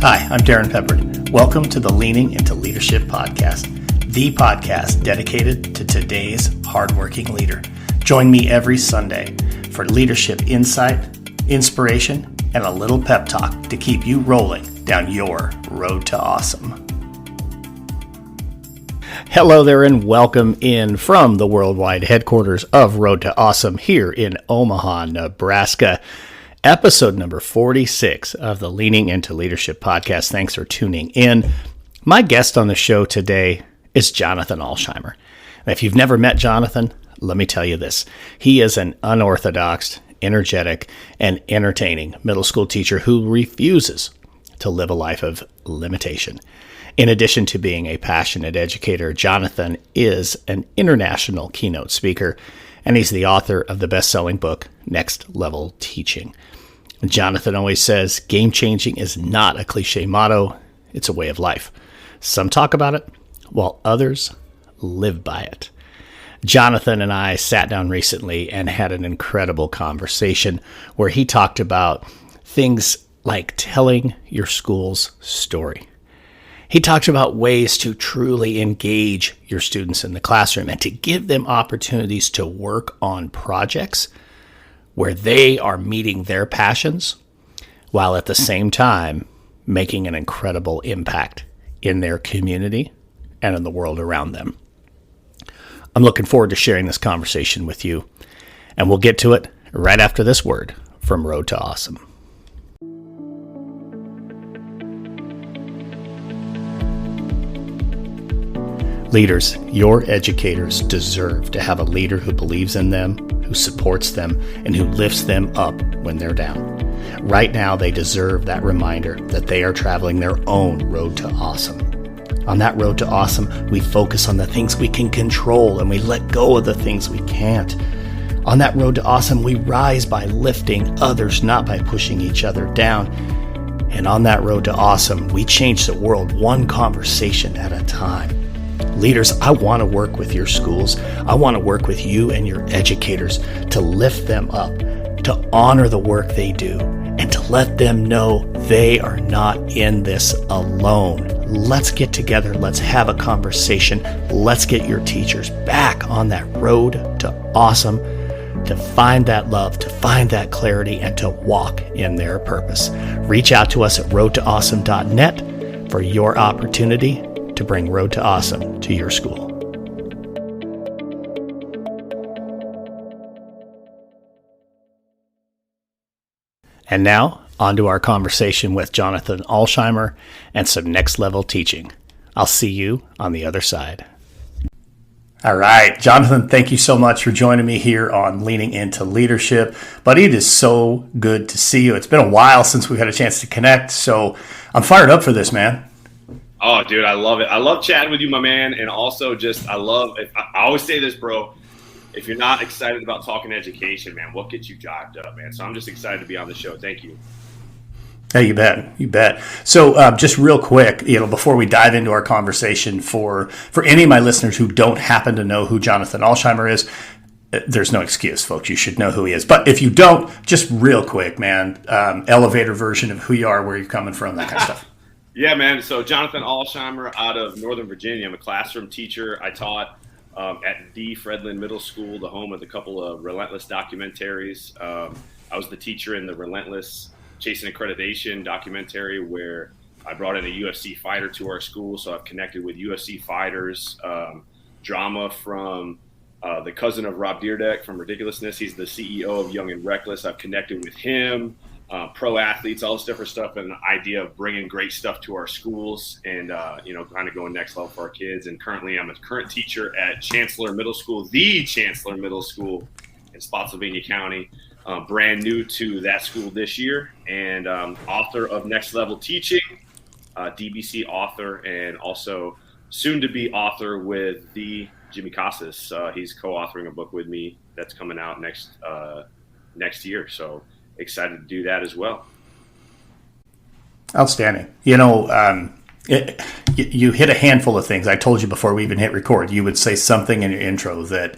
Hi, I'm Darrin Peppard. Welcome to the Leaning into Leadership podcast, the podcast dedicated to today's hardworking leader. Join me every Sunday for leadership insight, inspiration, and a little pep talk to keep you rolling down your road to awesome. Hello there and welcome in from the worldwide headquarters of Road to Awesome here in Omaha, Nebraska. Episode number 46 of the Leaning into Leadership podcast. Thanks for tuning in. My guest on the show today is Jonathan Alsheimer. If you've never met Jonathan, let me tell you this. He is an unorthodox, energetic, and entertaining middle school teacher who refuses to live a life of limitation. In addition to being a passionate educator, Jonathan is an international keynote speaker, and he's the author of the best-selling book, Next Level Teaching. Jonathan always says, game-changing is not a cliche motto, it's a way of life. Some talk about it, while others live by it. Jonathan and I sat down recently and had an incredible conversation where he talked about things like telling your school's story. He talks about ways to truly engage your students in the classroom and to give them opportunities to work on projects where they are meeting their passions while at the same time making an incredible impact in their community and in the world around them. I'm looking forward to sharing this conversation with you, and we'll get to it right after this word from Road to Awesome. Leaders, your educators deserve to have a leader who believes in them, who supports them, and who lifts them up when they're down. Right now, they deserve that reminder that they are traveling their own road to awesome. On that road to awesome, we focus on the things we can control and we let go of the things we can't. On that road to awesome, we rise by lifting others, not by pushing each other down. And on that road to awesome, we change the world one conversation at a time. Leaders, I want to work with your schools. I want to work with you and your educators to lift them up, to honor the work they do, and to let them know they are not in this alone. Let's get together. Let's have a conversation. Let's get your teachers back on that road to awesome, to find that love, to find that clarity, and to walk in their purpose. Reach out to us at roadtoawesome.net for your opportunity to bring Road to Awesome to your school. And now, on to our conversation with Jonathan Alsheimer and some next level teaching. I'll see you on the other side. All right, Jonathan, thank you so much for joining me here on Leaning into Leadership. Buddy, it is so good to see you. It's been a while since we've had a chance to connect, so I'm fired up for this, man. Oh, dude, I love it. I love chatting with you, my man. And also I always say this, bro, if you're not excited about talking education, man, what gets you jacked up, man? So I'm just excited to be on the show. Thank you. Hey, you bet. You bet. So just real quick, before we dive into our conversation, for any of my listeners who don't happen to know who Jonathan Alsheimer is, there's no excuse, folks. You should know who he is. But if you don't, just real quick, man, elevator version of who you are, where you're coming from, that kind of stuff. Yeah, man. So Jonathan Alsheimer out of Northern Virginia. I'm a classroom teacher. I taught at the Fred Lynn Middle School, the home of a couple of Relentless documentaries. I was the teacher in the Relentless Chasing Accreditation documentary where I brought in a UFC Fighter to our school. So I've connected with UFC fighters, drama from the cousin of Rob Dyrdek from Ridiculousness. He's the CEO of Young and Reckless. I've connected with him. Pro athletes, all this different stuff, and the idea of bringing great stuff to our schools and, kind of going next level for our kids. And currently I'm a current teacher at Chancellor Middle School, the Chancellor Middle School in Spotsylvania County, brand new to that school this year, and author of Next Level Teaching, DBC author, and also soon to be author with the Jimmy Casas. He's co-authoring a book with me that's coming out next year. So excited to do that as well. Outstanding. You hit a handful of things. I told you before we even hit record, you would say something in your intro that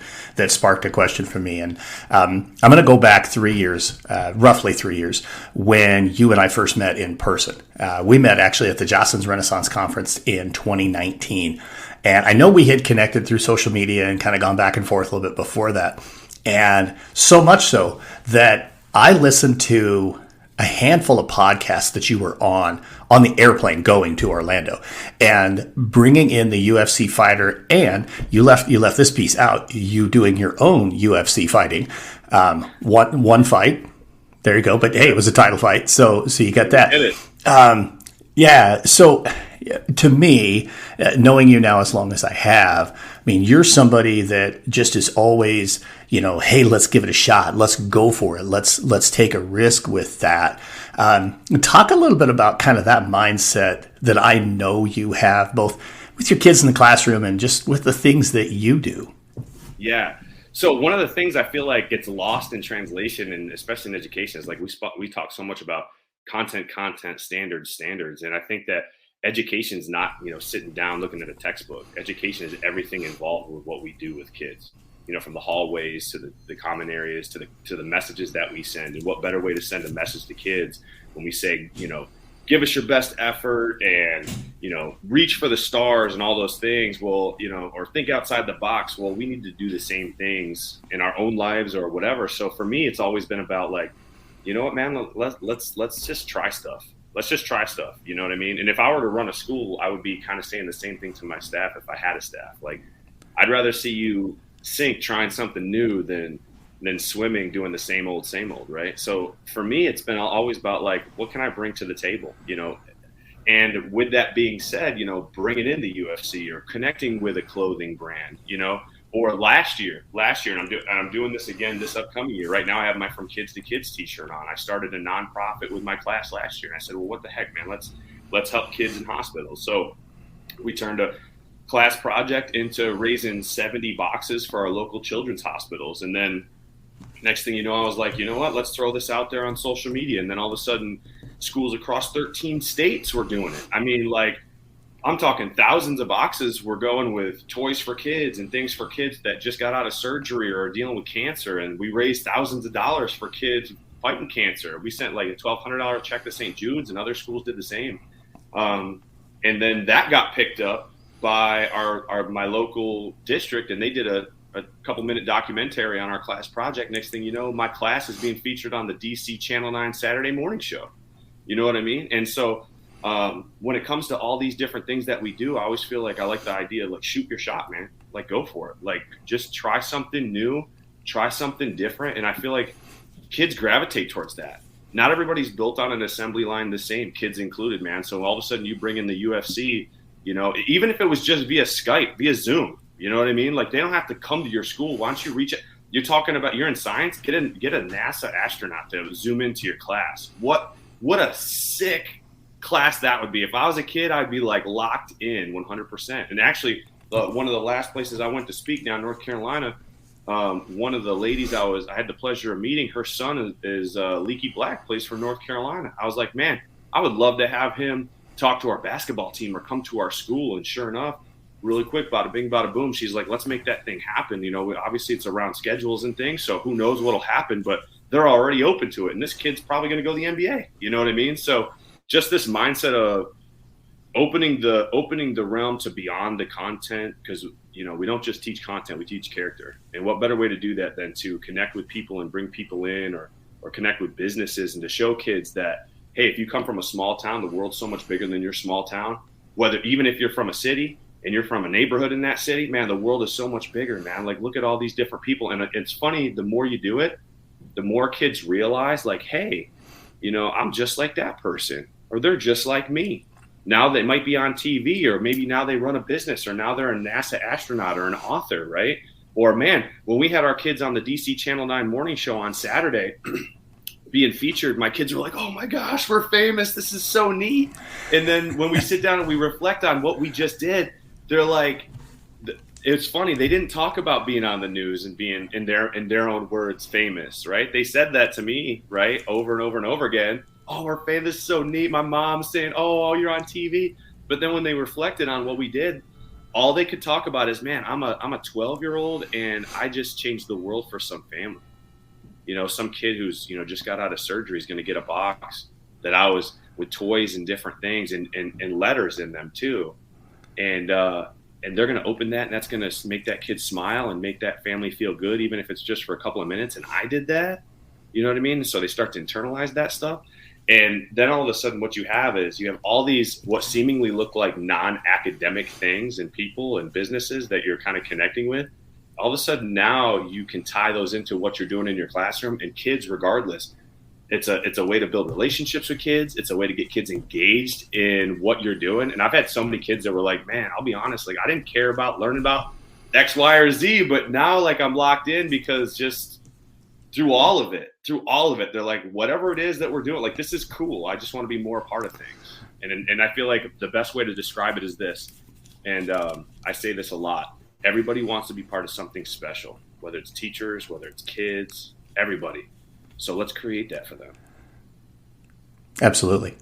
sparked a question for me. And I'm going to go back 3 years, roughly 3 years, when you and I first met in person. We met actually at the Jocelyn's Renaissance Conference in 2019. And I know we had connected through social media and kind of gone back and forth a little bit before that. And so much so that I listened to a handful of podcasts that you were on the airplane going to Orlando and bringing in the UFC Fighter, and you left this piece out, you doing your own UFC fighting, one fight, there you go, but hey, it was a title fight, so you got that. Yeah, so to me, knowing you now as long as I have, I mean, you're somebody that just is always, hey, let's give it a shot. Let's go for it. Let's take a risk with that. Talk a little bit about kind of that mindset that I know you have, both with your kids in the classroom and just with the things that you do. Yeah. So one of the things I feel like gets lost in translation, and especially in education, is like we talk so much about content, standards. And I think that education is not, sitting down looking at a textbook. Education is everything involved with what we do with kids, from the hallways to the common areas to the messages that we send. And what better way to send a message to kids when we say, give us your best effort and, reach for the stars and all those things. Well, or think outside the box. Well, we need to do the same things in our own lives or whatever. So for me, it's always been about like, you know what, man, let's just try stuff. Let's just try stuff. You know what I mean? And if I were to run a school, I would be kind of saying the same thing to my staff if I had a staff. Like, I'd rather see you sink trying something new than swimming doing the same old, right? So for me, it's been always about like, what can I bring to the table? And with that being said, bringing in the UFC or connecting with a clothing brand, or last year, and I'm doing this again this upcoming year. Right now, I have my From Kids to Kids t-shirt on. I started a nonprofit with my class last year. And I said, well, what the heck, man? Let's help kids in hospitals. So we turned a class project into raising 70 boxes for our local children's hospitals. And then next thing you know, I was like, you know what? Let's throw this out there on social media. And then all of a sudden, schools across 13 states were doing it. I mean, like, I'm talking thousands of boxes were going with toys for kids and things for kids that just got out of surgery or are dealing with cancer. And we raised thousands of dollars for kids fighting cancer. We sent like a $1,200 check to St. Jude's, and other schools did the same. And then that got picked up by my local district, and they did a couple-minute documentary on our class project. Next thing you know, my class is being featured on the DC Channel 9 Saturday morning show. You know what I mean? And so when it comes to all these different things that we do, I always feel like I like the idea of like, shoot your shot, man. Like, go for it. Like, just try something new, try something different. And I feel like kids gravitate towards that. Not everybody's built on an assembly line the same, kids included, man. So all of a sudden you bring in the UFC, even if it was just via Skype, via Zoom, you know what I mean? Like, they don't have to come to your school. Why don't you reach it? You're talking about, you're in science, get a NASA astronaut to zoom into your class. What a sick class that would be. If I was a kid, I'd be like locked in 100%. And actually, one of the last places I went to speak down in North Carolina, one of the ladies I had the pleasure of meeting, her son is Leaky Black, plays for North Carolina. I was like, man, I would love to have him talk to our basketball team or come to our school. And sure enough, really quick, bada bing, bada boom, she's like, let's make that thing happen. Obviously it's around schedules and things, so who knows what'll happen, but they're already open to it. And this kid's probably going to go to the NBA. You know what I mean? So just this mindset of opening the realm to beyond the content, because we don't just teach content, we teach character. And what better way to do that than to connect with people and bring people in, or connect with businesses, and to show kids that, hey, if you come from a small town, the world's so much bigger than your small town. Even if you're from a city and you're from a neighborhood in that city, man, the world is so much bigger, man. Like, look at all these different people. And it's funny, the more you do it, the more kids realize, like, hey, I'm just like that person, or they're just like me. Now they might be on TV, or maybe now they run a business, or now they're a NASA astronaut or an author, right? Or, man, when we had our kids on the DC Channel 9 morning show on Saturday being featured, my kids were like, oh my gosh, we're famous. This is so neat. And then when we sit down and we reflect on what we just did, they're like, it's funny. They didn't talk about being on the news and being in their own words famous, right? They said that to me, right, over and over and over again. Oh, we're famous, so neat. My mom's saying, oh, you're on TV. But then when they reflected on what we did, all they could talk about is, man, I'm a 12-year-old and I just changed the world for some family. You know, some kid who's, you know, just got out of surgery is going to get a box that I was with toys and different things and letters in them too. And they're going to open that, and that's going to make that kid smile and make that family feel good, even if it's just for a couple of minutes. And I did that, you know what I mean? So they start to internalize that stuff. And then all of a sudden what you have is you have all these what seemingly look like non-academic things and people and businesses that you're kind of connecting with. All of a sudden now you can tie those into what you're doing in your classroom, and kids, regardless, it's a way to build relationships with kids. It's a way to get kids engaged in what you're doing. And I've had so many kids that were like, man, I'll be honest, like I didn't care about learning about X, Y, or Z, but now like I'm locked in because just through all of it, they're like, whatever it is that we're doing, like, this is cool. I just want to be more a part of things. And I feel like the best way to describe it is this. And I say this a lot. Everybody wants to be part of something special, whether it's teachers, whether it's kids, everybody. So let's create that for them. Absolutely.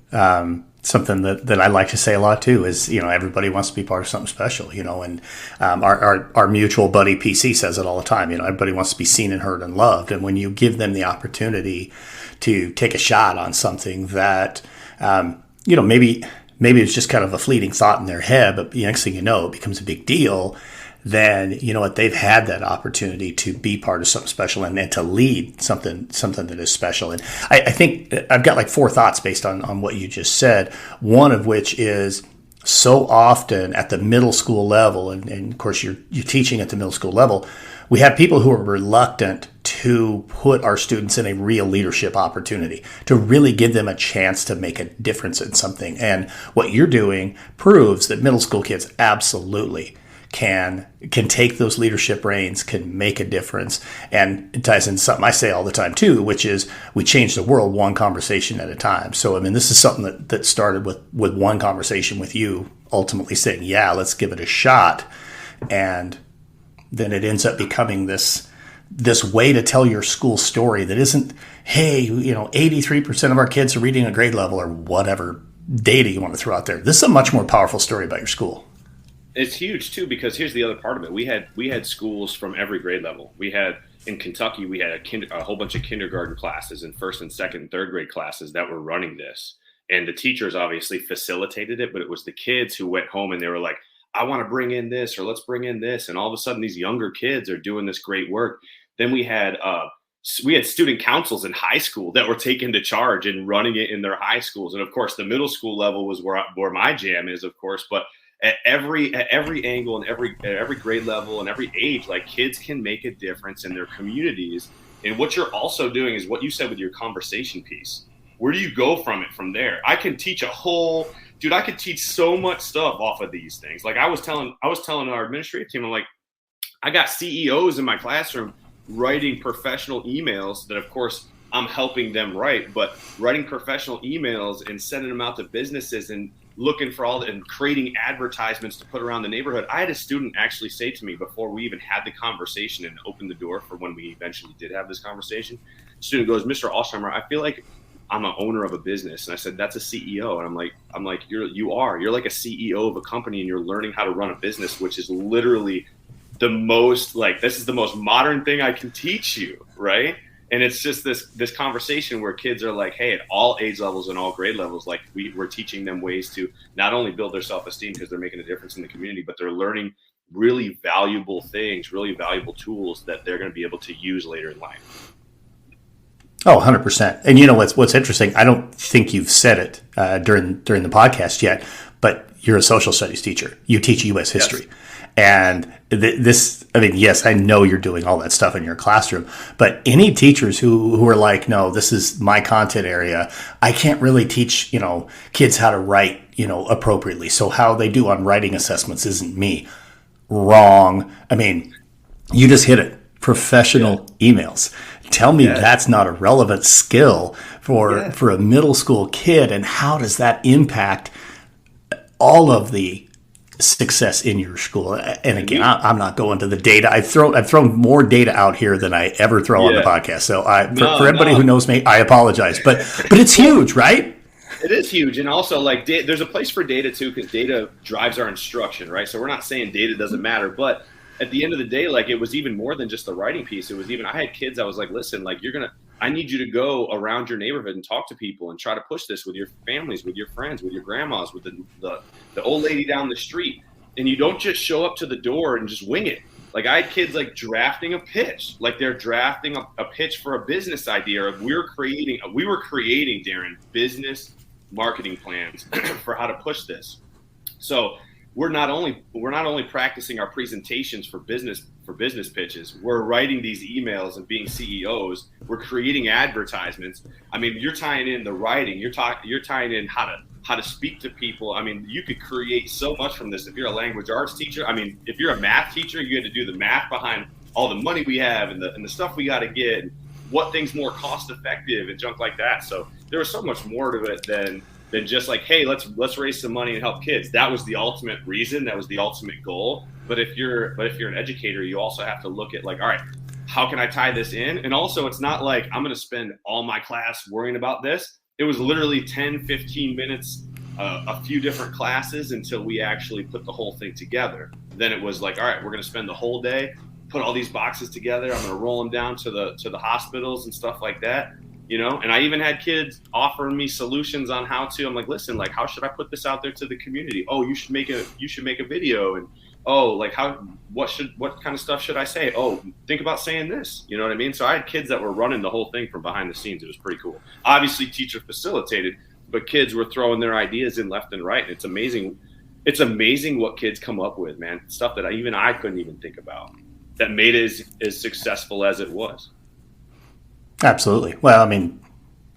Something that I like to say a lot too is, you know, everybody wants to be part of something special, you know, and our mutual buddy PC says it all the time, you know, everybody wants to be seen and heard and loved. And when you give them the opportunity to take a shot on something that, you know, maybe it's just kind of a fleeting thought in their head, but the next thing you know, it becomes a big deal. Then you know what, they've had that opportunity to be part of something special and to lead something that is special. And I think I've got like 4 thoughts based on what you just said. One of which is, so often at the middle school level, and of course you're teaching at the middle school level, we have people who are reluctant to put our students in a real leadership opportunity, to really give them a chance to make a difference in something. And what you're doing proves that middle school kids absolutely can take those leadership reins, can make a difference. And it ties into something I say all the time too, which is we change the world one conversation at a time. So, I mean, this is something that started with one conversation with you ultimately saying, yeah, let's give it a shot. And then it ends up becoming this way to tell your school story that isn't, hey, you know, 83% of our kids are reading a grade level or whatever data you want to throw out there. This is a much more powerful story about your school. It's huge too, because here's the other part of it. We had schools from every grade level. We had in Kentucky, we had a whole bunch of kindergarten classes and first and second and third grade classes that were running this. And the teachers obviously facilitated it, but it was the kids who went home and they were like, I want to bring in this, or let's bring in this. And all of a sudden these younger kids are doing this great work. Then we had student councils in high school that were taking the charge and running it in their high schools. And of course the middle school level was where my jam is, of course, but at every angle and every grade level and every age, like, kids can make a difference in their communities. And what you're also doing is what you said with your conversation piece. Where do you go from there? I can teach I could teach so much stuff off of these things. Like I was telling our administrative team, I'm like, I got CEOs in my classroom writing professional emails that, of course, I'm helping them write, but writing professional emails and sending them out to businesses and looking for and creating advertisements to put around the neighborhood. I had a student actually say to me before we even had the conversation and opened the door for when we eventually did have this conversation. The student goes, Mr. Alsheimer, I feel like I'm an owner of a business. And I said, that's a CEO. And I'm like, you're like a CEO of a company, and you're learning how to run a business, which is literally the most, like, this is the most modern thing I can teach you, right? And it's just this conversation where kids are like, hey, at all age levels and all grade levels, like we're teaching them ways to not only build their self-esteem because they're making a difference in the community, but they're learning really valuable things, really valuable tools that they're going to be able to use later in life. Oh, 100%. And you know what's interesting? I don't think you've said it during the podcast yet, but you're a social studies teacher. You teach U.S. history. Yes. And yes, I know you're doing all that stuff in your classroom, but any teachers who are like, no, this is my content area, I can't really teach, kids how to write, appropriately. So how they do on writing assessments isn't me. Wrong. I mean, you just hit it. Professional emails. Tell me that's not a relevant skill for a middle school kid, and how does that impact all of the success in your school? And again, I'm not going to the data. I've thrown more data out here than I ever throw on the podcast. So for everybody who knows me, I apologize. But it's huge, right? It is huge. And also, like, there's a place for data too, because data drives our instruction, right? So we're not saying data doesn't matter, but at the end of the day, like, it was even more than just the writing piece. It was even, I had kids, I was like, listen, like, I need you to go around your neighborhood and talk to people and try to push this with your families, with your friends, with your grandmas, with the old lady down the street. And you don't just show up to the door and just wing it. Like, I had kids like drafting a pitch, like they're drafting a pitch for a business idea. Or we were creating, Darrin, business marketing plans for how to push this. So we're not only practicing our presentations for business pitches. We're writing these emails and being CEOs. We're creating advertisements. I mean, you're tying in the writing. You're tying in how to speak to people. I mean, you could create so much from this. If you're a language arts teacher, I mean, if you're a math teacher, you had to do the math behind all the money we have and the stuff we got to get, and what things more cost effective and junk like that. So there was so much more to it than just like, hey, let's raise some money and help kids. That was the ultimate reason. That was the ultimate goal. But if you're an educator, you also have to look at, like, all right, how can I tie this in? And also, it's not like I'm going to spend all my class worrying about this. It was literally 10, 15 minutes, a few different classes until we actually put the whole thing together. Then it was like, all right, we're going to spend the whole day, put all these boxes together. I'm going to roll them down to the hospitals and stuff like that. You know, and I even had kids offering me solutions on how to. I'm like, listen, like, how should I put this out there to the community? Oh, you should make a video, and like, what kind of stuff should I say? Oh, think about saying this. You know what I mean? So I had kids that were running the whole thing from behind the scenes. It was pretty cool. Obviously, teacher facilitated, but kids were throwing their ideas in left and right. And it's amazing. It's amazing what kids come up with, man. Stuff that I couldn't even think about, that made it as successful as it was. Absolutely. Well, I mean,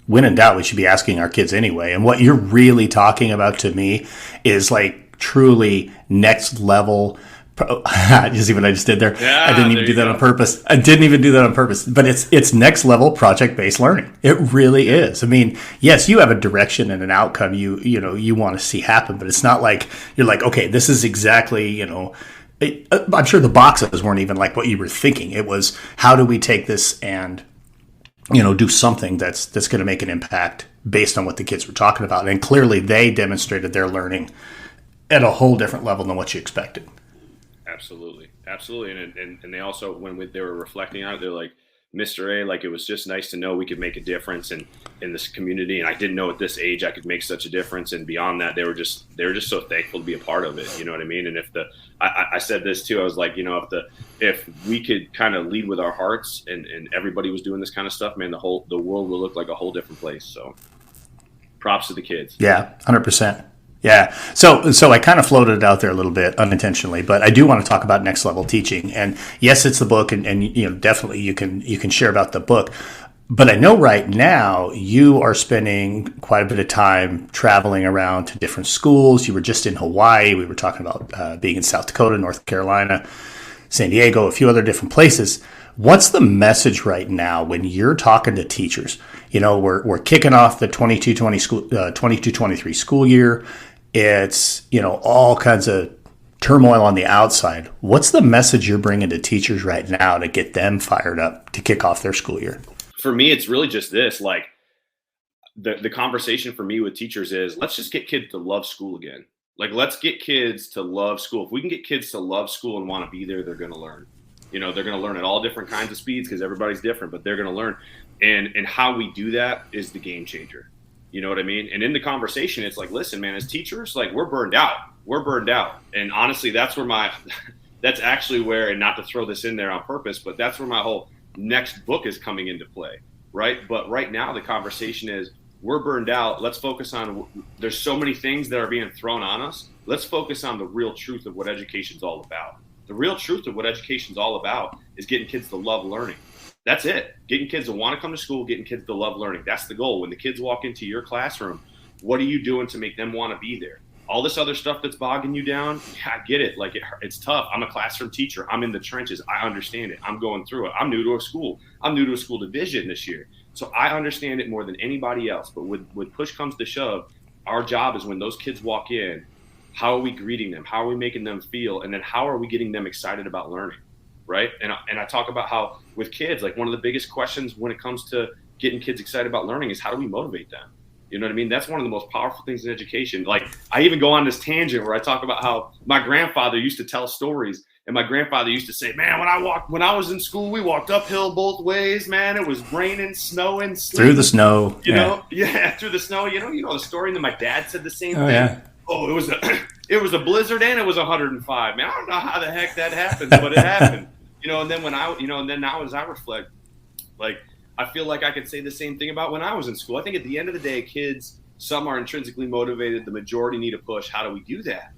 when in doubt, we should be asking our kids anyway. And what you're really talking about to me is like truly next level. You see what I just did there? Yeah, I didn't even do that on purpose. But it's next level project based learning. It really is. I mean, yes, you have a direction and an outcome you want to see happen, but it's not like you're like, okay, this is exactly, I'm sure the boxes weren't even like what you were thinking. It was, how do we take this and do something that's going to make an impact based on what the kids were talking about. And clearly they demonstrated their learning at a whole different level than what you expected. Absolutely. And they also, when they were reflecting on it, they're like, Mr. A, like, it was just nice to know we could make a difference in this community. And I didn't know at this age I could make such a difference. And beyond that, they were just so thankful to be a part of it. You know what I mean? And I said this too, I was like, if we could kind of lead with our hearts and everybody was doing this kind of stuff, man, the world will look like a whole different place. So props to the kids. Yeah, 100%. Yeah. So I kind of floated it out there a little bit unintentionally, but I do want to talk about next level teaching. And yes, it's the book, and definitely you can share about the book. But I know right now you are spending quite a bit of time traveling around to different schools. You were just in Hawaii. We were talking about being in South Dakota, North Carolina, San Diego, a few other different places. What's the message right now when you're talking to teachers? We're kicking off the 22-23 school year. It's, all kinds of turmoil on the outside. What's the message you're bringing to teachers right now to get them fired up to kick off their school year? For me, it's really just this, like, the conversation for me with teachers is, let's just get kids to love school again. Like, let's get kids to love school. If we can get kids to love school and want to be there, they're going to learn. They're going to learn at all different kinds of speeds because everybody's different, but they're going to learn. And how we do that is the game changer. You know what I mean? And in the conversation, it's like, listen, man, as teachers, like, we're burned out. And honestly, that's actually where, and not to throw this in there on purpose, but that's where my whole next book is coming into play, right? But right now the conversation is, we're burned out. Let's focus on, there's so many things that are being thrown on us. Let's focus on the real truth of what education's all about. The real truth of what education's all about is getting kids to love learning. That's it. Getting kids to want to come to school, getting kids to love learning. That's the goal. When the kids walk into your classroom, what are you doing to make them want to be there? All this other stuff that's bogging you down, yeah, I get it. Like, it's tough. I'm a classroom teacher. I'm in the trenches. I understand it. I'm going through it. I'm new to a school. I'm new to a school division this year. So I understand it more than anybody else. But when push comes to shove, our job is when those kids walk in, how are we greeting them? How are we making them feel? And then how are we getting them excited about learning, right? And I talk about how with kids, like, one of the biggest questions when it comes to getting kids excited about learning is, how do we motivate them? You know what I mean? That's one of the most powerful things in education. Like, I even go on this tangent where I talk about how my grandfather used to tell stories, and my grandfather used to say, man, when I was in school, we walked uphill both ways, man. It was raining, snowing, sleeting, through the snow, you know, through the snow. You know the story. And then my dad said the same thing. Yeah. Oh, it was a blizzard and it was 105. Man, I don't know how the heck that happened, but it happened. You know, and then now as I reflect, like, I feel like I could say the same thing about when I was in school. I think at the end of the day, kids, some are intrinsically motivated. The majority need a push. How do we do that?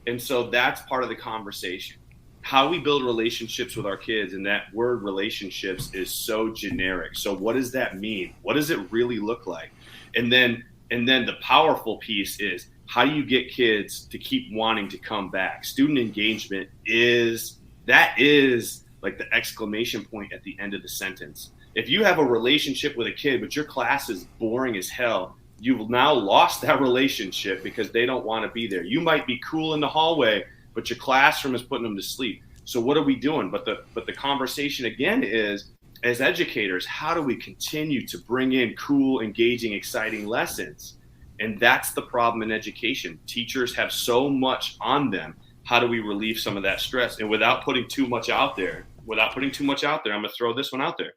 And so that's part of the conversation. How we build relationships with our kids, and that word relationships is so generic. So what does that mean? What does it really look like? And then the powerful piece is, how do you get kids to keep wanting to come back? Student engagement is like the exclamation point at the end of the sentence. If you have a relationship with a kid, but your class is boring as hell, you've now lost that relationship because they don't want to be there. You might be cool in the hallway, but your classroom is putting them to sleep. So what are we doing? But the conversation again is, as educators, how do we continue to bring in cool, engaging, exciting lessons? And that's the problem in education. Teachers have so much on them. How do we relieve some of that stress? And without putting too much out there, I'm going to throw this one out there.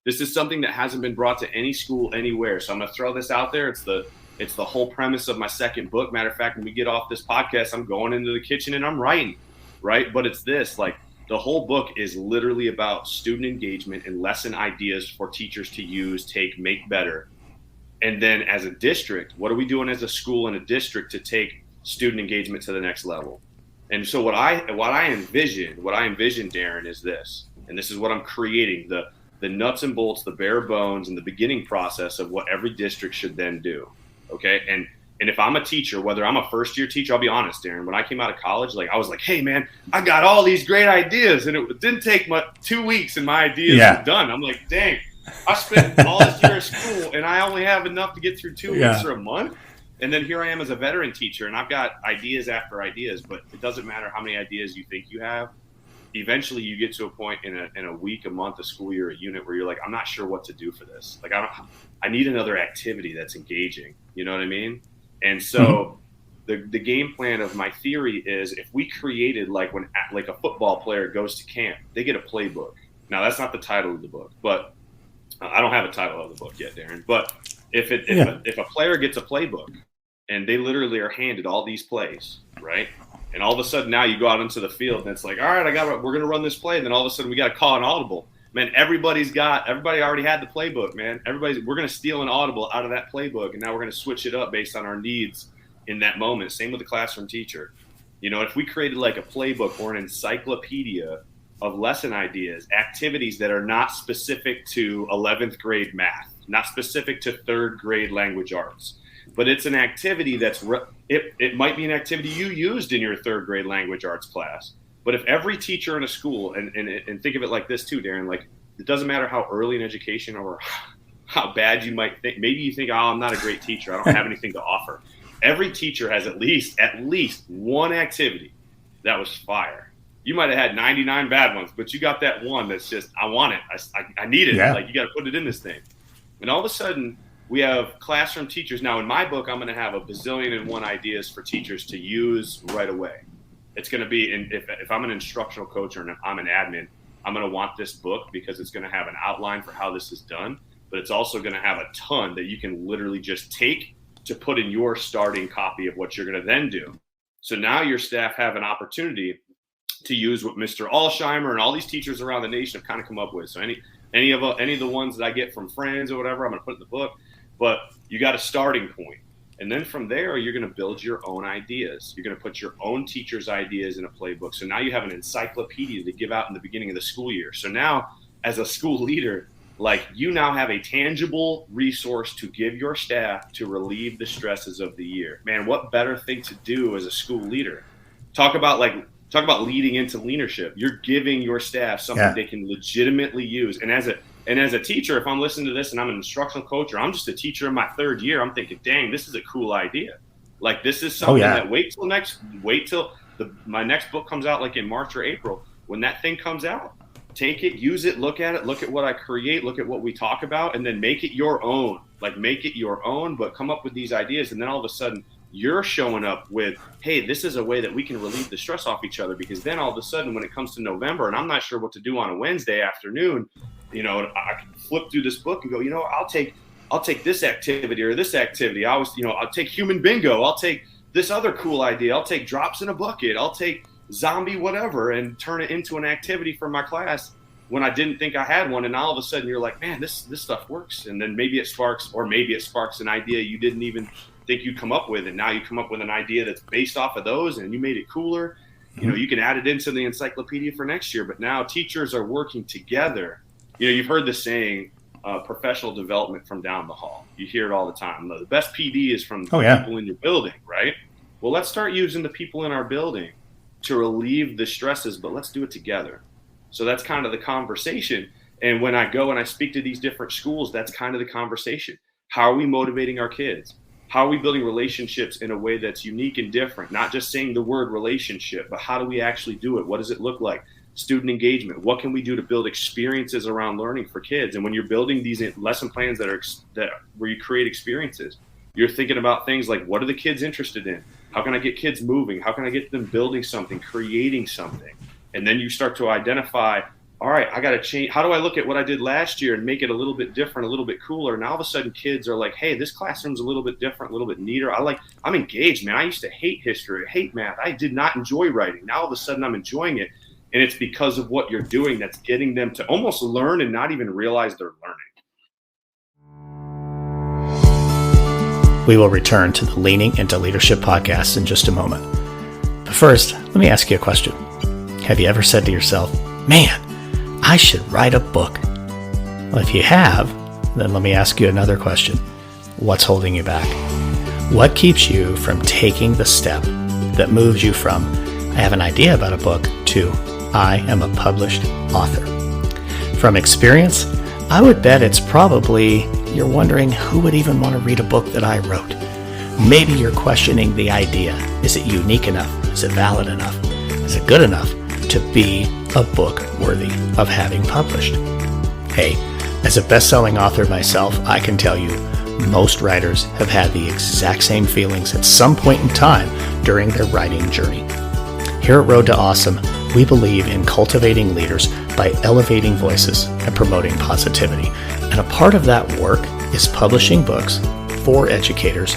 This is something that hasn't been brought to any school anywhere. So I'm going to throw this out there. It's the whole premise of my second book. Matter of fact, when we get off this podcast, I'm going into the kitchen and I'm writing, right? But it's this, like, the whole book is literally about student engagement and lesson ideas for teachers to use, take, make better. And then as a district, what are we doing as a school and a district to take student engagement to the next level? And so what I envision, Darrin, is this, and this is what I'm creating, the nuts and bolts, the bare bones, and the beginning process of what every district should then do. Okay. And if I'm a teacher, whether I'm a first year teacher, I'll be honest, Darrin, when I came out of college, like, I was like, hey man, I got all these great ideas, and it didn't take 2 weeks and my ideas were done. I'm like, dang, I spent all this year of school and I only have enough to get through 2 weeks or a month. And then here I am as a veteran teacher, and I've got ideas after ideas, but it doesn't matter how many ideas you think you have. Eventually you get to a point in a week, a month, a school year, a unit where you're like, I'm not sure what to do for this. Like, I need another activity that's engaging. You know what I mean? And so the game plan of my theory is, if we created, like, when like a football player goes to camp, they get a playbook. Now that's not the title of the book, but I don't have a title of the book yet, Darrin. But if a player gets a playbook and they literally are handed all these plays, right? And all of a sudden now you go out into the field and it's like, all right, we're going to run this play. And then all of a sudden we got to call an audible. Man, everybody already had the playbook, man. We're going to steal an audible out of that playbook. And now we're going to switch it up based on our needs in that moment. Same with the classroom teacher. You know, if we created like a playbook or an encyclopedia of lesson ideas, activities that are not specific to 11th grade math, not specific to 3rd grade language arts, but it's an activity it might be an activity you used in your 3rd grade language arts class. But if every teacher in a school, and think of it like this too, Darrin, like, it doesn't matter how early in education or how bad you might think, maybe you think, oh, I'm not a great teacher, I don't have anything to offer. Every teacher has at least one activity that was fire. You might have had 99 bad ones, but you got that one that's just, I want it. I need it. Yeah. Like, you got to put it in this thing. And all of a sudden, we have classroom teachers. Now, in my book, I'm going to have a bazillion and one ideas for teachers to use right away. It's going to be, if I'm an instructional coach or I'm an admin, I'm going to want this book because it's going to have an outline for how this is done. But it's also going to have a ton that you can literally just take to put in your starting copy of what you're going to then do. So now your staff have an opportunity to use what Mr. Alsheimer and all these teachers around the nation have kind of come up with. So any of the ones that I get from friends or whatever, I'm going to put in the book. But you got a starting point. And then from there, you're going to build your own ideas. You're going to put your own teachers' ideas in a playbook. So now you have an encyclopedia to give out in the beginning of the school year. So now, as a school leader, like, you now have a tangible resource to give your staff to relieve the stresses of the year. Man, what better thing to do as a school leader? Talk about leading into leadership. You're giving your staff something they can legitimately use. And as a teacher, if I'm listening to this and I'm an instructional coach, or I'm just a teacher in my 3rd year, I'm thinking, dang, this is a cool idea. Like, this is something that wait till my next book comes out, like in March or April. When that thing comes out, take it, use it, look at what I create, look at what we talk about, and then make it your own. like make it your own, but come up with these ideas. And then all of a sudden you're showing up with, hey, this is a way that we can relieve the stress off each other. Because then all of a sudden when it comes to November and I'm not sure what to do on a Wednesday afternoon, I can flip through this book and go, I'll take this activity or this activity. I'll take human bingo. I'll take this other cool idea. I'll take drops in a bucket. I'll take zombie whatever and turn it into an activity for my class when I didn't think I had one. And all of a sudden you're like, man, this stuff works. And then maybe it sparks an idea you didn't even think you'd come up with. And now you come up with an idea that's based off of those and you made it cooler. You can add it into the encyclopedia for next year. But now teachers are working together. You've heard the saying, professional development from down the hall. You hear it all the time. The best PD is from the people in your building, right? Well, let's start using the people in our building to relieve the stresses, but let's do it together. So that's kind of the conversation. And when I go and I speak to these different schools, that's kind of the conversation. How are we motivating our kids? How are we building relationships in a way that's unique and different? Not just saying the word relationship, but how do we actually do it? What does it look like? Student engagement. What can we do to build experiences around learning for kids? And when you're building these lesson plans where you create experiences, you're thinking about things like, what are the kids interested in? How can I get kids moving? How can I get them building something, creating something? And then you start to identify, all right, I got to change. How do I look at what I did last year and make it a little bit different, a little bit cooler? And all of a sudden kids are like, hey, this classroom's a little bit different, a little bit neater. I'm engaged, man. I used to hate history, hate math. I did not enjoy writing. Now all of a sudden I'm enjoying it. And it's because of what you're doing that's getting them to almost learn and not even realize they're learning. We will return to the Leaning into Leadership podcast in just a moment. But first, let me ask you a question. Have you ever said to yourself, man, I should write a book? Well, if you have, then let me ask you another question. What's holding you back? What keeps you from taking the step that moves you from, I have an idea about a book, to I am a published author? From experience, I would bet it's probably you're wondering who would even want to read a book that I wrote. Maybe you're questioning the idea. Is it unique enough? Is it valid enough? Is it good enough to be a book worthy of having published? Hey, as a best-selling author myself, I can tell you most writers have had the exact same feelings at some point in time during their writing journey. Here at Road to Awesome, we believe in cultivating leaders by elevating voices and promoting positivity. And a part of that work is publishing books for educators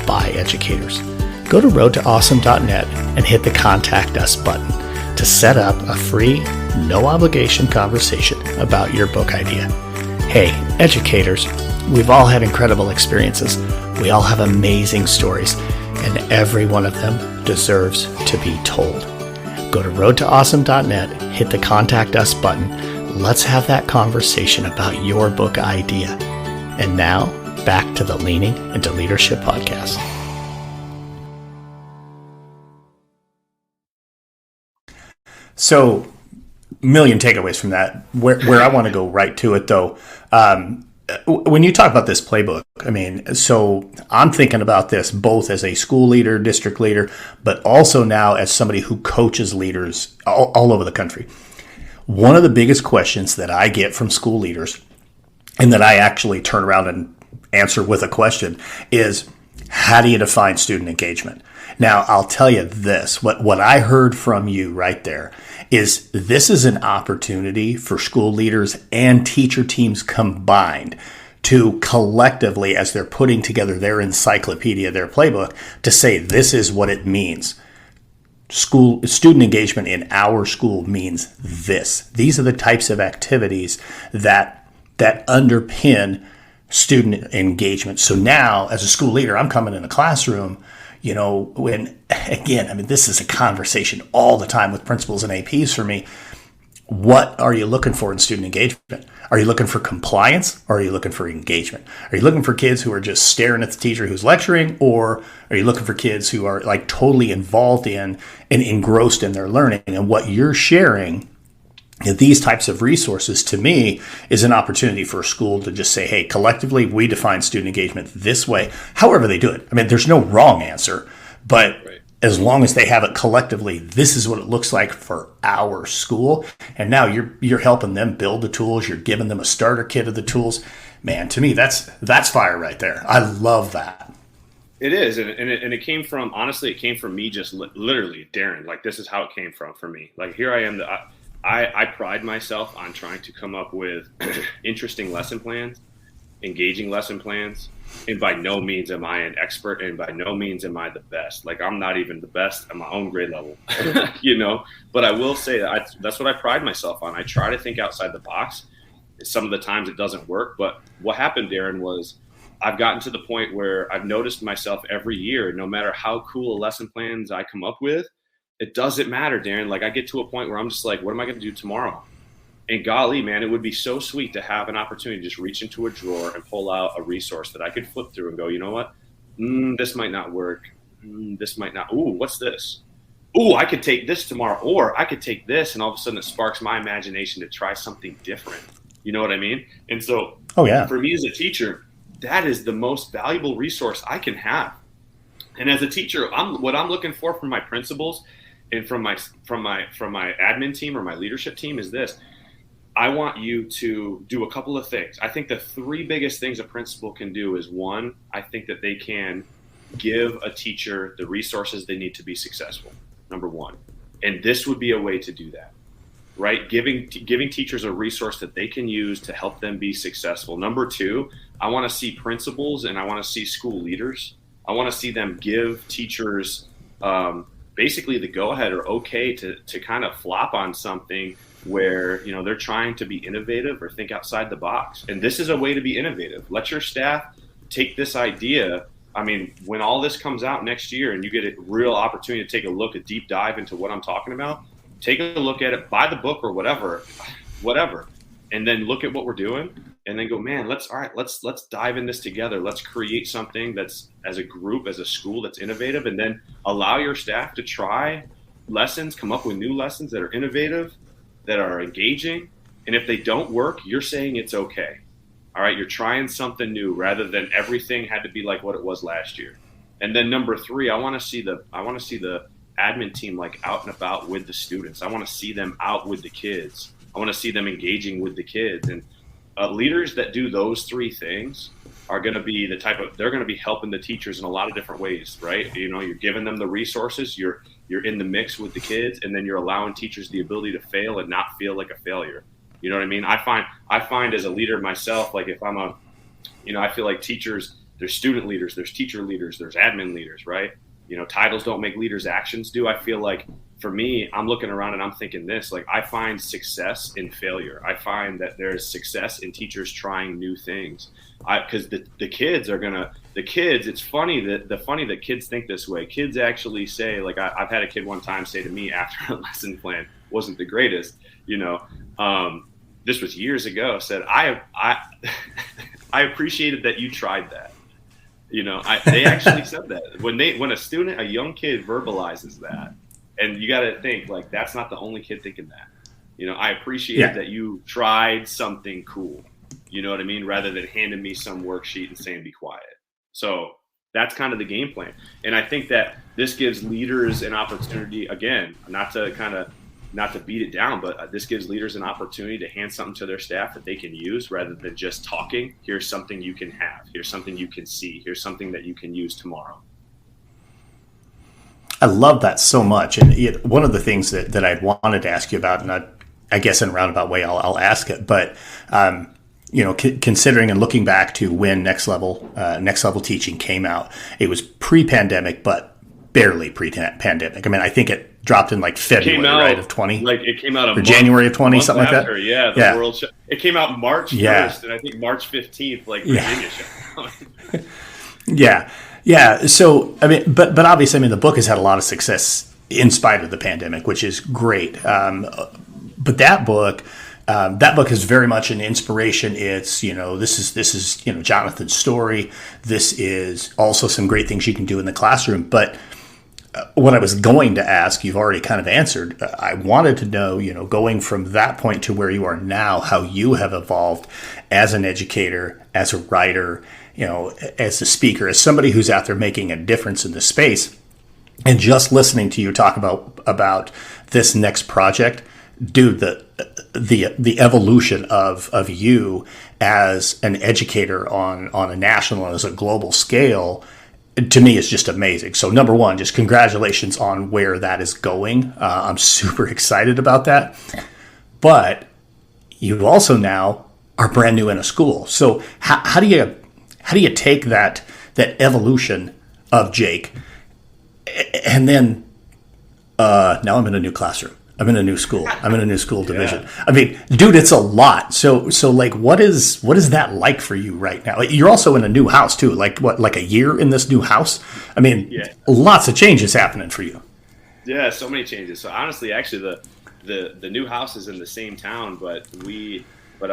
by educators. Go to roadtoawesome.net and hit the Contact Us button to set up a free, no-obligation conversation about your book idea. Hey, educators, we've all had incredible experiences. We all have amazing stories, and every one of them deserves to be told. Go to roadtoawesome.net, hit the Contact Us button. Let's have that conversation about your book idea. And now, back to the Leaning into Leadership podcast. So, a million takeaways from that. Where I want to go right to it, though, when you talk about this playbook, so I'm thinking about this both as a school leader, district leader, but also now as somebody who coaches leaders all over the country. One of the biggest questions that I get from school leaders, and that I actually turn around and answer with a question, is how do you define student engagement? Now, I'll tell you this, what I heard from you right there is this is an opportunity for school leaders and teacher teams combined to collectively, as they're putting together their encyclopedia, their playbook, to say this is what it means. Student engagement in our school means this. These are the types of activities that underpin student engagement. So now, as a school leader, I'm coming in the classroom, this is a conversation all the time with principals and APs for me. What are you looking for in student engagement? Are you looking for compliance, or are you looking for engagement? Are you looking for kids who are just staring at the teacher who's lecturing, or are you looking for kids who are like totally involved in and engrossed in their learning? And what you're sharing, these types of resources, to me, is an opportunity for a school to just say, hey, collectively, we define student engagement this way, however they do it. There's no wrong answer, but as long as they have it collectively, this is what it looks like for our school. And now you're helping them build the tools. You're giving them a starter kit of the tools. Man, to me, that's fire right there. I love that. It is, and it came from, honestly, it came from me just literally, Darrin. Like, this is how it came from for me. Like, here I am. I pride myself on trying to come up with interesting lesson plans, engaging lesson plans, and by no means am I an expert, and by no means am I the best. Like, I'm not even the best at my own grade level, you know. But I will say that that's what I pride myself on. I try to think outside the box. Some of the times it doesn't work, but what happened, Darrin, was I've gotten to the point where I've noticed myself every year, no matter how cool lesson plans I come up with, it doesn't matter, Darrin. Like, I get to a point where I'm just like, what am I going to do tomorrow? And golly, man, it would be so sweet to have an opportunity to just reach into a drawer and pull out a resource that I could flip through and go, you know what? This might not work. This might not. Ooh, what's this? Ooh, I could take this tomorrow, or I could take this, and all of a sudden it sparks my imagination to try something different. You know what I mean? And so for me as a teacher, that is the most valuable resource I can have. And as a teacher, what I'm looking for from my principals and from my admin team or my leadership team is this. I want you to do a couple of things. I think the three biggest things a principal can do is, one, I think that they can give a teacher the resources they need to be successful, number one. And this would be a way to do that, right? Giving teachers a resource that they can use to help them be successful. Number two, I want to see principals and I want to see school leaders. I want to see them give teachers basically the go-ahead or okay to kind of flop on something where, you know, they're trying to be innovative or think outside the box. And this is a way to be innovative. Let your staff take this idea. I mean, when all this comes out next year and you get a real opportunity to take a deep dive into what I'm talking about, take a look at it, buy the book or whatever, and then look at what we're doing and then go, man, let's dive in this together. Let's create something that's, as a group, as a school, that's innovative, and then allow your staff to try lessons, come up with new lessons that are innovative, that are engaging. And if they don't work, you're saying it's okay. All right. You're trying something new rather than everything had to be like what it was last year. And then number three, I want to see the admin team like out and about with the students. I want to see them out with the kids. I want to see them engaging with the kids. And leaders that do those three things are going to be they're going to be helping the teachers in a lot of different ways, right? You know, you're giving them the resources, you're in the mix with the kids, and then you're allowing teachers the ability to fail and not feel like a failure. You know what I mean? I find as a leader myself, like if I feel like teachers, there's student leaders, there's teacher leaders, there's admin leaders, right? You know, titles don't make leaders, actions do. I feel like for me, I'm looking around and I'm thinking this, like I find success in failure. I find that there's success in teachers trying new things. Because the kids, it's funny that kids think this way. Kids actually say, like I've had a kid one time say to me after a lesson plan wasn't the greatest, you know, this was years ago, said, I appreciated that you tried that. You know, they actually said that when a young kid verbalizes that, and you got to think like, that's not the only kid thinking that, you know, I appreciate that you tried something cool, you know what I mean? Rather than handing me some worksheet and saying, be quiet. So that's kind of the game plan. And I think that this gives leaders an opportunity, again, not to beat it down, but this gives leaders an opportunity to hand something to their staff that they can use rather than just talking. Here's something you can have. Here's something you can see. Here's something that you can use tomorrow. I love that so much. And one of the things that I wanted to ask you about, and I guess in a roundabout way, I'll ask it, but you know, considering and looking back to when Next Level Teaching came out, it was pre-pandemic, but barely pre-pandemic. I mean, I think it dropped in like February, right, of 20? Like it came out or January of 20, something after, like that? Yeah, the World Show. It came out March 1st, and I think March 15th, like Virginia show. Yeah. So, I mean, but obviously, I mean, the book has had a lot of success in spite of the pandemic, which is great. But that book is very much an inspiration. It's, you know, this is, you know, Jonathan's story. This is also some great things you can do in the classroom. But what I was going to ask, you've already kind of answered. I wanted to know, you know, going from that point to where you are now, how you have evolved as an educator, as a writer, you know, as a speaker, as somebody who's out there making a difference in the space. And just listening to you talk about this next project dude, the evolution of you as an educator on a national and as a global scale, to me, is just amazing. So number one, just congratulations on where that is going. I'm super excited about that. But you also now are brand new in a school. So how do you take that evolution of Jake, and then now I'm in a new classroom. I'm in a new school. I'm in a new school division. Yeah. I mean, dude, it's a lot. So like, what is that like for you right now? You're also in a new house too. Like like a year in this new house? I mean, lots of changes happening for you. Yeah, so many changes. So honestly, actually, the new house is in the same town, but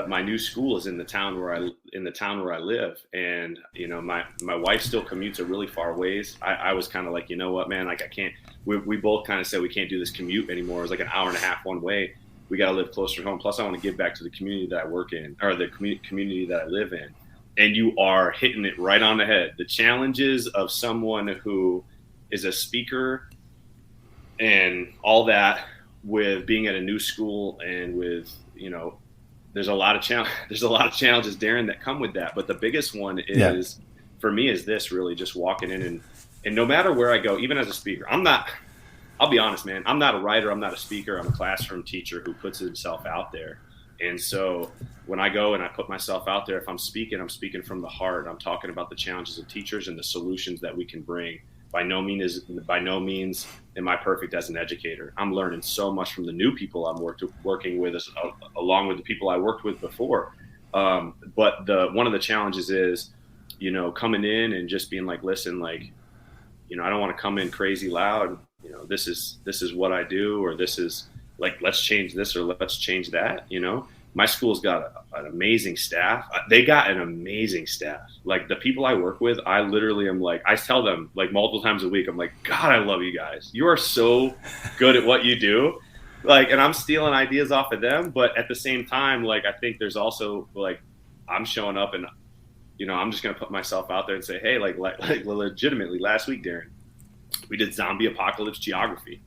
my new school is in the town where I live. And my wife still commutes a really far ways. I was kind of like, you know what, man, like I can't. We both kind of said we can't do this commute anymore. It was like an hour and a half one way. We got to live closer to home. Plus, I want to give back to the community that I work in, or the community that I live in. And you are hitting it right on the head. The challenges of someone who is a speaker and all that, with being at a new school, and with there's a lot of challenges, Darrin, that come with that. But the biggest one is for me is this, really just walking in and no matter where I go, even as a speaker, I'll be honest, man, I'm not a writer, I'm not a speaker, I'm a classroom teacher who puts himself out there. And so when I go and I put myself out there, if I'm speaking from the heart. I'm talking about the challenges of teachers and the solutions that we can bring. By no means am I perfect as an educator. I'm learning so much from the new people I'm working with, along with the people I worked with before. But one of the challenges is, coming in and just being like, listen, like, I don't want to come in crazy loud. This is what I do, or this is like, let's change this or let's change that. My school's got an amazing staff. They got an amazing staff. Like the people I work with, I literally am like, I tell them like multiple times a week, I'm like, God, I love you guys. You are so good at what you do. Like, and I'm stealing ideas off of them. But at the same time, like, I think there's also like, I'm showing up and, I'm just going to put myself out there and say, hey, like legitimately last week, Darrin, we did zombie apocalypse geography.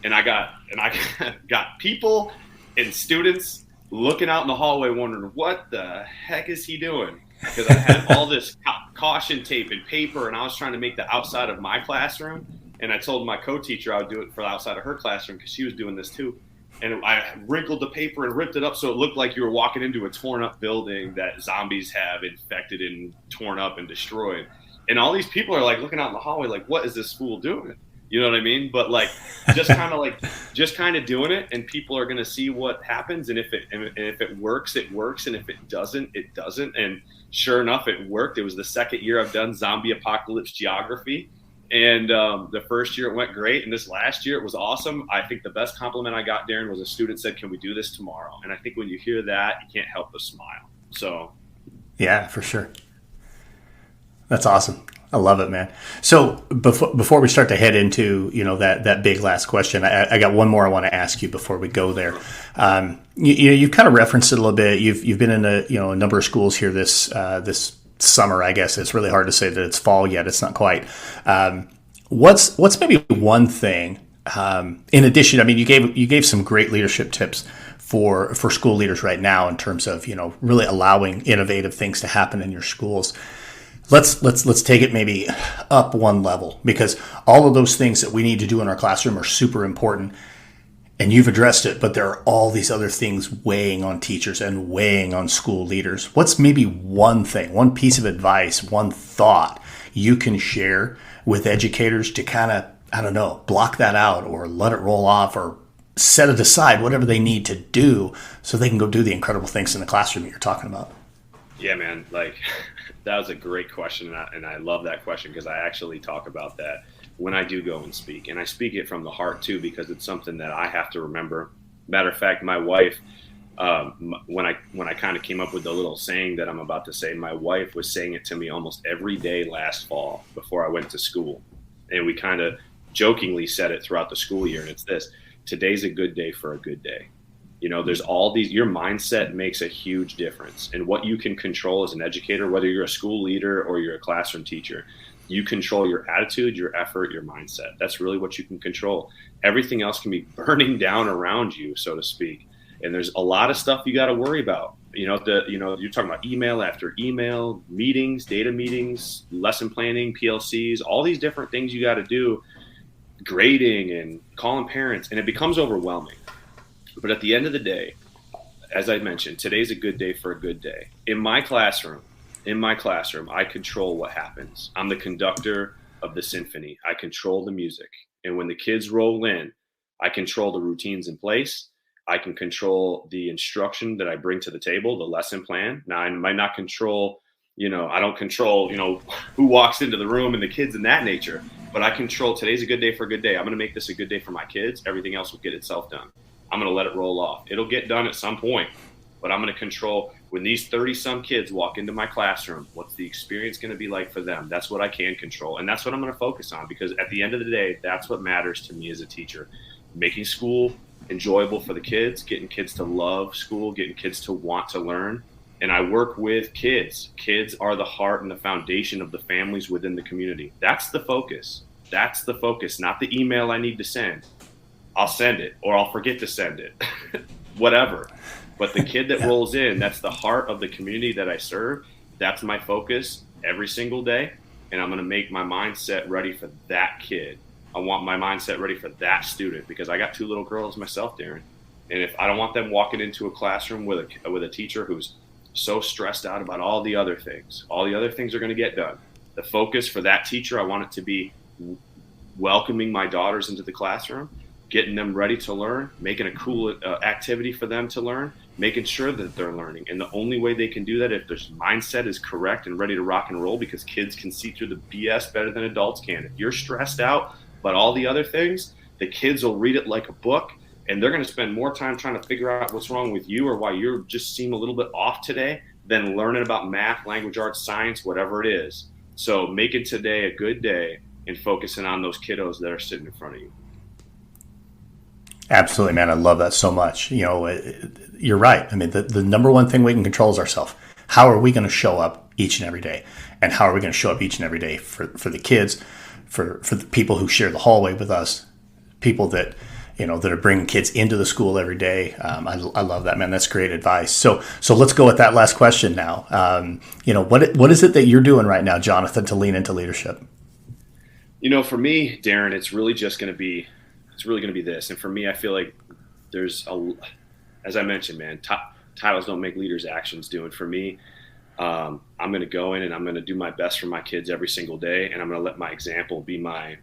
And I got people and students looking out in the hallway wondering, what the heck is he doing? Because I had all this caution tape and paper, and I was trying to make the outside of my classroom. And I told my co-teacher I would do it for the outside of her classroom because she was doing this too. And I wrinkled the paper and ripped it up so it looked like you were walking into a torn up building that zombies have infected and torn up and destroyed. And all these people are like looking out in the hallway like, what is this school doing? You know what I mean? But like, just kind of doing it, and people are going to see what happens. And if it works, it works. And if it doesn't, it doesn't. And sure enough, it worked. It was the second year I've done zombie apocalypse geography. And the first year it went great. And this last year it was awesome. I think the best compliment I got, Darrin, was a student said, can we do this tomorrow? And I think when you hear that, you can't help but smile. So. Yeah, for sure. That's awesome. I love it, man. So before we start to head into, that big last question, I got one more I want to ask you before we go there. You've kind of referenced it a little bit. You've been in a number of schools here this summer, I guess. It's really hard to say that it's fall yet. It's not quite. What's maybe one thing, in addition, I mean, you gave some great leadership tips for school leaders right now in terms of, really allowing innovative things to happen in your schools. Let's take it maybe up one level, because all of those things that we need to do in our classroom are super important, and you've addressed it, but there are all these other things weighing on teachers and weighing on school leaders. What's maybe one thing, one piece of advice, one thought you can share with educators to kind of, I don't know, block that out or let it roll off or set it aside, whatever they need to do so they can go do the incredible things in the classroom that you're talking about? Yeah, man, like that was a great question. And I love that question because I actually talk about that when I do go and speak. And I speak it from the heart too, because it's something that I have to remember. Matter of fact, my wife, when I kind of came up with the little saying that I'm about to say, my wife was saying it to me almost every day last fall before I went to school. And we kind of jokingly said it throughout the school year. And it's this: today's a good day for a good day. There's all these, your mindset makes a huge difference. And what you can control as an educator, whether you're a school leader or you're a classroom teacher, You control your attitude, your effort, your mindset. That's really what you can control. Everything else can be burning down around you, so to speak. And there's a lot of stuff you got to worry about. You're talking about email after email, meetings, data meetings, lesson planning, PLCs, all these different things you got to do, grading and calling parents, and it becomes overwhelming. But at the end of the day, as I mentioned, today's a good day for a good day. In my classroom, I control what happens. I'm the conductor of the symphony. I control the music. And when the kids roll in, I control the routines in place. I can control the instruction that I bring to the table, the lesson plan. Now, I might not control, I don't control, who walks into the room and the kids in that nature, but I control today's a good day for a good day. I'm going to make this a good day for my kids. Everything else will get itself done. I'm going to let it roll off. It'll get done at some point, but I'm going to control when these 30-some kids walk into my classroom, what's the experience going to be like for them? That's what I can control. And that's what I'm going to focus on, because at the end of the day, that's what matters to me as a teacher. Making school enjoyable for the kids, getting kids to love school, getting kids to want to learn. And I work with kids. Kids are the heart and the foundation of the families within the community. That's the focus. That's the focus, not the email I need to send. I'll send it, or I'll forget to send it, whatever. But the kid that rolls in, that's the heart of the community that I serve. That's my focus every single day. And I'm going to make my mindset ready for that kid. I want my mindset ready for that student, because I got 2 little girls myself, Darrin. And if I don't want them walking into a classroom with a teacher who's so stressed out about all the other things are going to get done. The focus for that teacher, I want it to be welcoming my daughters into the classroom, getting them ready to learn, making a cool activity for them to learn, making sure that they're learning. And the only way they can do that if their mindset is correct and ready to rock and roll, because kids can see through the BS better than adults can. If you're stressed out about all the other things, the kids will read it like a book, and they're going to spend more time trying to figure out what's wrong with you or why you just seem a little bit off today than learning about math, language arts, science, whatever it is. So making today a good day and focusing on those kiddos that are sitting in front of you. Absolutely, man. I love that so much. You're right. I mean, the number one thing we can control is ourselves. How are we going to show up each and every day? And how are we going to show up each and every day for the kids, for the people who share the hallway with us, people that, that are bringing kids into the school every day. I love that, man. That's great advice. So let's go with that last question now. What is it that you're doing right now, Jonathan, to lean into leadership? For me, Darrin, it's really going to be this. And for me, I feel like as I mentioned, man, titles don't make leaders, actions do. And for me, I'm going to go in and I'm going to do my best for my kids every single day. And I'm going to let my example be my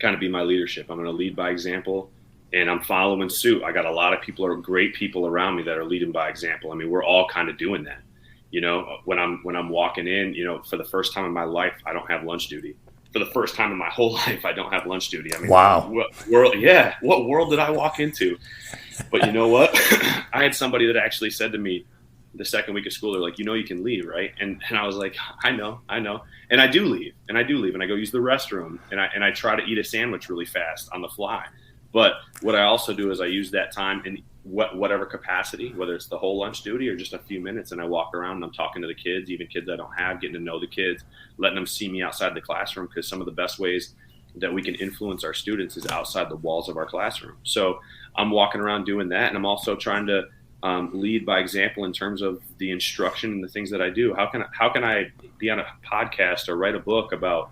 leadership. I'm going to lead by example, and I'm following suit. I got a lot of great people around me that are leading by example. I mean, we're all kind of doing that. When I'm walking in, for the first time in my life, I don't have lunch duty. For the first time in my whole life, I don't have lunch duty. I mean, wow. What world did I walk into? But you know what? I had somebody that actually said to me the second week of school, they're like, you can leave, right? And I was like, I know. And I do leave, and I go use the restroom, and I try to eat a sandwich really fast on the fly. But what I also do is I use that time in whatever capacity, whether it's the whole lunch duty or just a few minutes, and I walk around and I'm talking to the kids, even kids I don't have, getting to know the kids, letting them see me outside the classroom, because some of the best ways that we can influence our students is outside the walls of our classroom. So I'm walking around doing that, and I'm also trying to lead by example in terms of the instruction and the things that I do. How can I be on a podcast or write a book about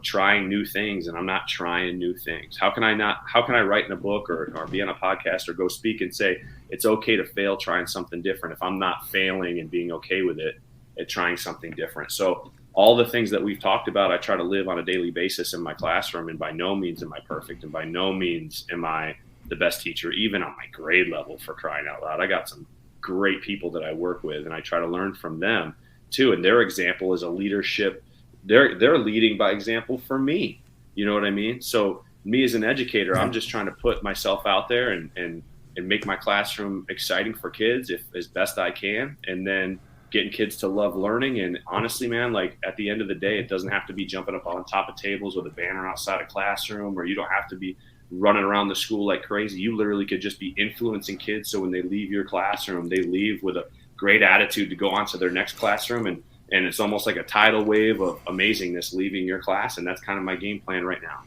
trying new things, and I'm not trying new things? How can I write in a book or be on a podcast or go speak and say it's okay to fail trying something different if I'm not failing and being okay with it at trying something different? So all the things that we've talked about, I try to live on a daily basis in my classroom, and by no means am I perfect, and by no means am I the best teacher, even on my grade level, for crying out loud. I got some great people that I work with, and I try to learn from them too. And their example is a leadership. They're leading by example for me. You know what I mean? So me as an educator, I'm just trying to put myself out there and make my classroom exciting for kids as best I can. And then getting kids to love learning. And honestly, man, like at the end of the day, it doesn't have to be jumping up on top of tables with a banner outside a classroom, or you don't have to be running around the school like crazy. You literally could just be influencing kids. So when they leave your classroom, they leave with a great attitude to go on to their next classroom and and it's almost like a tidal wave of amazingness leaving your class, and that's kind of my game plan right now.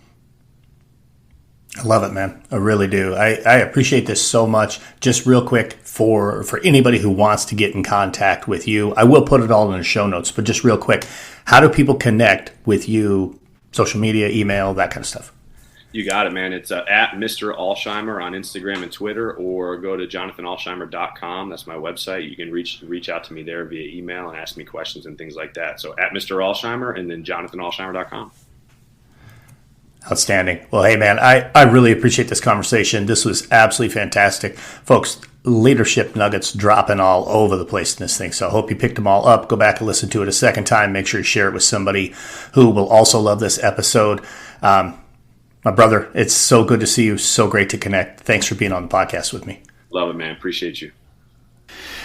I love it, man. I really do. I appreciate this so much. Just real quick, for anybody who wants to get in contact with you, I will put it all in the show notes, but just real quick, how do people connect with you? Social media, email, that kind of stuff. You got it, man. It's at Mr. Alsheimer on Instagram and Twitter, or go to jonathanalsheimer.com. That's my website. You can reach out to me there via email and ask me questions and things like that. So at Mr. Alsheimer and then jonathanalsheimer.com. Outstanding. Well, hey, man, I really appreciate this conversation. This was absolutely fantastic. Folks, leadership nuggets dropping all over the place in this thing. So I hope you picked them all up. Go back and listen to it a second time. Make sure you share it with somebody who will also love this episode. My brother, it's so good to see you. So great to connect. Thanks for being on the podcast with me. Love it, man. Appreciate you.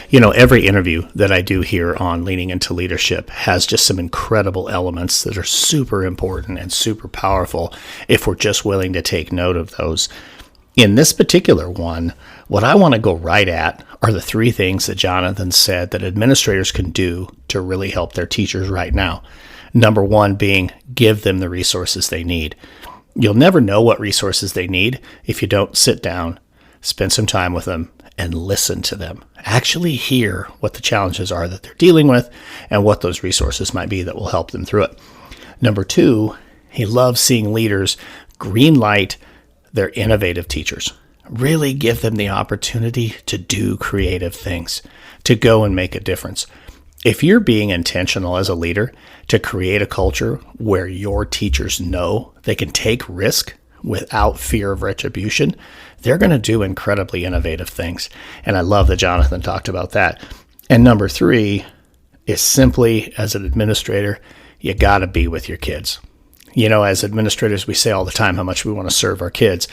You know, every interview that I do here on Leaning into Leadership has just some incredible elements that are super important and super powerful if we're just willing to take note of those. In this particular one, what I want to go right at are the 3 things that Jonathan said that administrators can do to really help their teachers right now. Number 1 being give them the resources they need. You'll never know what resources they need if you don't sit down, spend some time with them, and listen to them. Actually hear what the challenges are that they're dealing with and what those resources might be that will help them through it. Number 2, he loves seeing leaders green light their innovative teachers. Really give them the opportunity to do creative things, to go and make a difference. If you're being intentional as a leader to create a culture where your teachers know they can take risk without fear of retribution, they're going to do incredibly innovative things. And I love that Jonathan talked about that. And number 3 is simply, as an administrator, you got to be with your kids. You know, as administrators, we say all the time how much we want to serve our kids.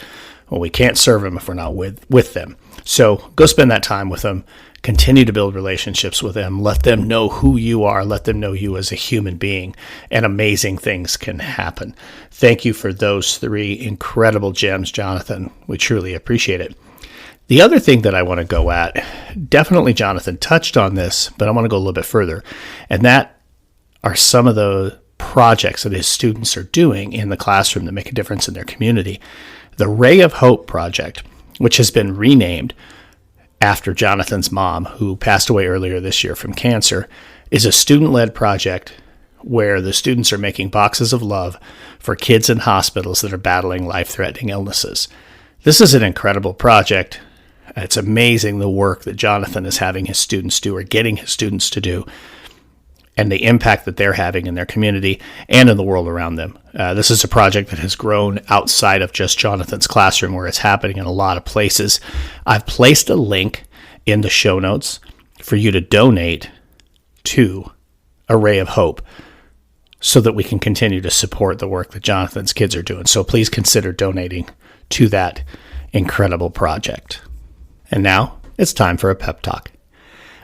Well, we can't serve them if we're not with them. So go spend that time with them. Continue to build relationships with them. Let them know who you are. Let them know you as a human being. And amazing things can happen. Thank you for those 3 incredible gems, Jonathan. We truly appreciate it. The other thing that I want to go at, definitely Jonathan touched on this, but I want to go a little bit further. And that are some of the projects that his students are doing in the classroom that make a difference in their community. The Ray of Hope project, which has been renamed after Jonathan's mom, who passed away earlier this year from cancer, is a student-led project where the students are making boxes of love for kids in hospitals that are battling life-threatening illnesses. This is an incredible project. It's amazing the work that Jonathan is having his students do, or getting his students to do, and the impact that they're having in their community and in the world around them. This is a project that has grown outside of just Jonathan's classroom, where it's happening in a lot of places. I've placed a link in the show notes for you to donate to A Ray of Hope so that we can continue to support the work that Jonathan's kids are doing. So please consider donating to that incredible project. And now it's time for a pep talk.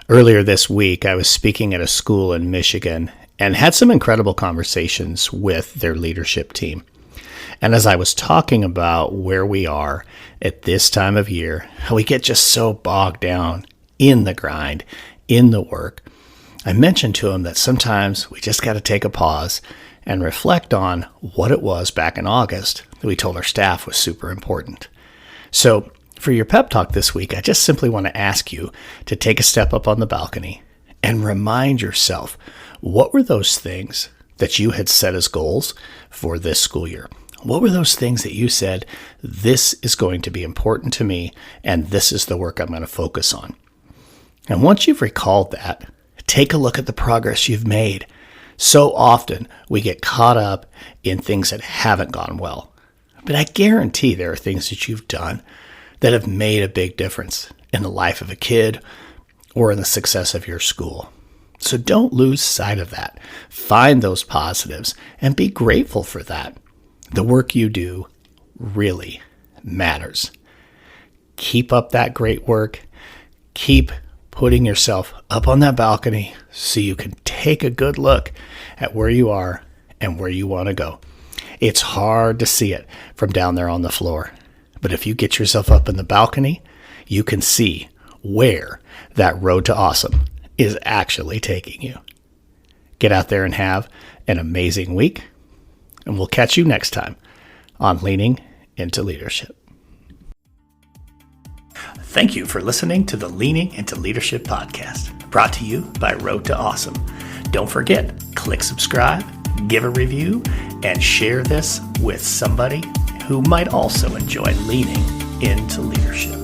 Earlier this week, I was speaking at a school in Michigan and had some incredible conversations with their leadership team. And as I was talking about where we are at this time of year, how we get just so bogged down in the grind, in the work, I mentioned to them that sometimes we just got to take a pause and reflect on what it was back in August that we told our staff was super important. So for your pep talk this week, I just simply want to ask you to take a step up on the balcony and remind yourself, what were those things that you had set as goals for this school year? What were those things that you said, this is going to be important to me, and this is the work I'm going to focus on? And once you've recalled that, take a look at the progress you've made. So often we get caught up in things that haven't gone well. But I guarantee there are things that you've done that have made a big difference in the life of a kid or in the success of your school. So don't lose sight of that. Find those positives and be grateful for that. The work you do really matters. Keep up that great work. Keep putting yourself up on that balcony so you can take a good look at where you are and where you want to go. It's hard to see it from down there on the floor. But if you get yourself up in the balcony, you can see where that road to awesome is actually taking you. Get out there and have an amazing week. And we'll catch you next time on Leaning into Leadership. Thank you for listening to the Leaning into Leadership podcast, brought to you by Road to Awesome. Don't forget, click subscribe, give a review, and share this with somebody who might also enjoy leaning into leadership.